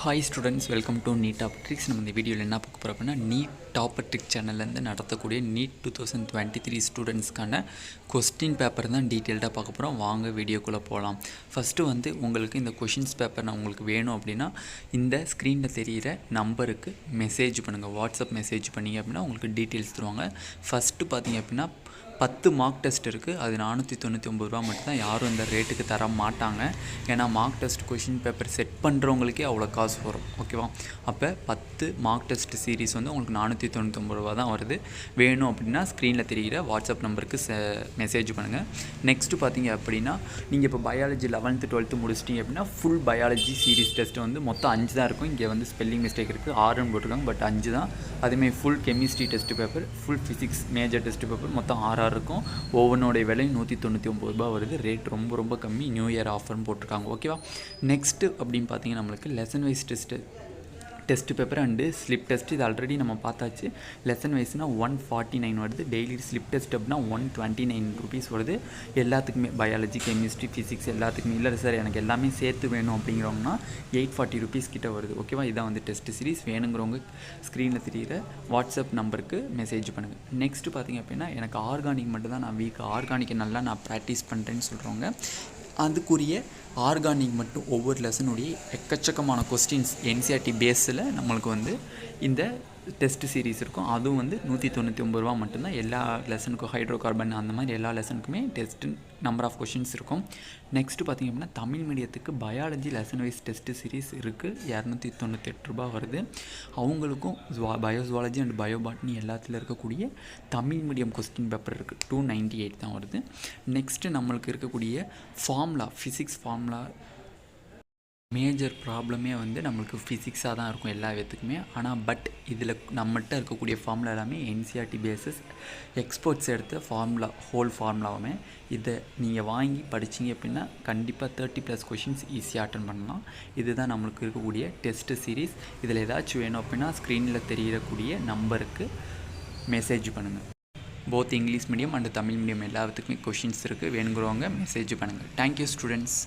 Hi students, welcome to Neet2023. நம்ம இந்த வீடியோவில் என்ன பார்க்க போகிறோம் அப்படின்னா Neet2023 சேனல்லேருந்து நடத்தக்கூடிய Neet2023 ஸ்டூடெண்ட்ஸ்க்கான கொஸ்டின் பேப்பர் தான் டீட்டெயில்டாக பார்க்க போகிறோம். வாங்க வீடியோக்குள்ளே போகலாம். ஃபஸ்ட்டு உங்களுக்கு இந்த கொஷின்ஸ் பேப்பர் நான் உங்களுக்கு வேணும் அப்படின்னா இந்த ஸ்க்ரீனில் தெரிகிற நம்பருக்கு மெசேஜ் பண்ணுங்கள். வாட்ஸ்அப் மெசேஜ் பண்ணிங்க அப்படின்னா உங்களுக்கு டீட்டெயில்ஸ் தருவாங்க. ஃபஸ்ட்டு பார்த்தீங்க அப்படின்னா 10 மார்க் டெஸ்ட் இருக்குது. அது 499 ரூபா மட்டும்தான். யாரும் இந்த ரேட்டுக்கு தர மாட்டாங்க. ஏன்னா mark test question paper set பண்ணுறவங்களுக்கே அவ்வளோ காசு வரும். ஓகேவா? அப்போ 10 மார்க் டெஸ்ட் சீரீஸ் உங்களுக்கு 499 ரூபா தான் வருது. வேணும் அப்படின்னா ஸ்க்ரீனில் தெரிகிற வாட்ஸ்அப் நம்பருக்கு மெசேஜ் பண்ணுங்கள். நெக்ஸ்ட்டு பார்த்தீங்க அப்படின்னா நீங்கள் இப்போ பயாலஜி 11th 12th முடிச்சிட்டிங்க அப்படின்னா ஃபுல் பயாலஜி சீரீஸ் டெஸ்ட் மொத்தம் 5 தான் இருக்கும். இங்கே ஸ்பெல்லிங் மிஸ்டேக் இருக்குது, 6ன்னு போட்டிருக்காங்க, பட் 5 தான். அதேமாதிரி full chemistry test paper, full physics major test paper மொத்தம் 6 இருக்கும். ஒவ்வொன்றுடைய விலை 199 ரூபா வருது. ரேட் ரொம்ப கம்மி. நியூ இயர் ஆஃபர்னு போட்டிருக்காங்க. ஓகேவா? நெக்ஸ்ட்டு அப்படின்னு பார்த்தீங்கன்னா நம்மளுக்கு lesson wise test paper and slip test. இது ஆல்ரெடி நம்ம பார்த்தாச்சு. லெசன் வைஸ்னால் 149 வருது. டெய்லி ஸ்லிப் டெஸ்ட் அப்படின்னா 129 ருபீஸ் வருது. எல்லாத்துக்குமே பயாலஜி, கெமிஸ்ட்ரி, ஃபிசிக்ஸ் எல்லாத்துக்குமே. இல்லை சார் எனக்கு எல்லாமே சேர்த்து வேணும் அப்படிங்கிறவங்கன்னா 840 ருபீஸ் கிட்ட வருது. ஓகேவா? இதான் டெஸ்ட் சீரிஸ். வேணுங்கிறவங்க ஸ்க்ரீனில் தெரிகிற வாட்ஸ்அப் நம்பருக்கு மெசேஜ் பண்ணுங்கள். நெக்ஸ்ட்டு பார்த்திங்க அப்படின்னா எனக்கு ஆர்கானிக் மட்டும் தான் நான் வீக், ஆர்கானிக்கை நல்லா நான் ப்ராக்டிஸ் பண்ணுறேன்னு சொல்கிறவங்க அதுக்குரிய ஆர்கானிக் மட்டும் ஒவ்வொரு லெசனுடைய எக்கச்சக்கமான கொஸ்டின்ஸ் என்சிஆர்டி பேஸில் நம்மளுக்கு இந்த டெஸ்ட் சீரீஸ் இருக்கும். அதுவும் 199 ரூபா மட்டும்தான். எல்லா லெசனுக்கும் ஹைட்ரோ கார்பன் அந்த மாதிரி எல்லா லெசனுக்குமே டெஸ்ட்டு நம்பர் ஆஃப் கொஷின்ஸ் இருக்கும். நெக்ஸ்ட்டு பார்த்திங்க அப்படின்னா தமிழ் மீடியத்துக்கு biology lesson wise test series இருக்குது. 298 ரூபா வருது. அவங்களுக்கும் பயோசுவாலஜி அண்ட் பயோபாட்னி எல்லாத்தில் இருக்கக்கூடிய தமிழ் மீடியம் கொஸ்டின் பேப்பர் இருக்குது. 298 தான் வருது. நெக்ஸ்ட்டு நம்மளுக்கு இருக்கக்கூடிய ஃபார்முலா, ஃபிசிக்ஸ் ஃபார்முலா மேஜர் ப்ராப்ளமே நம்மளுக்கு ஃபிசிக்ஸாக தான் இருக்கும் எல்லா விதத்துக்குமே. ஆனால் பட் இதில் நம்மள்கிட்ட இருக்கக்கூடிய ஃபார்முலா எல்லாமே என்சிஆர்டி பேஸஸ் எக்ஸ்பர்ட்ஸ் எடுத்த ஃபார்முலா, ஹோல் ஃபார்முலாவுமே. இதை நீங்கள் வாங்கி படிச்சிங்க அப்படின்னா கண்டிப்பாக 30+ கொஷின்ஸ் ஈஸியாக அட்டன் பண்ணலாம். இதுதான் நம்மளுக்கு இருக்கக்கூடிய டெஸ்ட் சீரீஸ். இதில் ஏதாச்சும் வேணும் அப்படின்னா ஸ்க்ரீனில் தெரியக்கூடிய நம்பருக்கு மெசேஜ் பண்ணுங்கள். Both English medium and Tamil medium எல்லாத்துக்குமே கொஷின்ஸ் இருக்குது. வேணுங்கிறவங்க மெசேஜ் பண்ணுங்கள். Thank you students.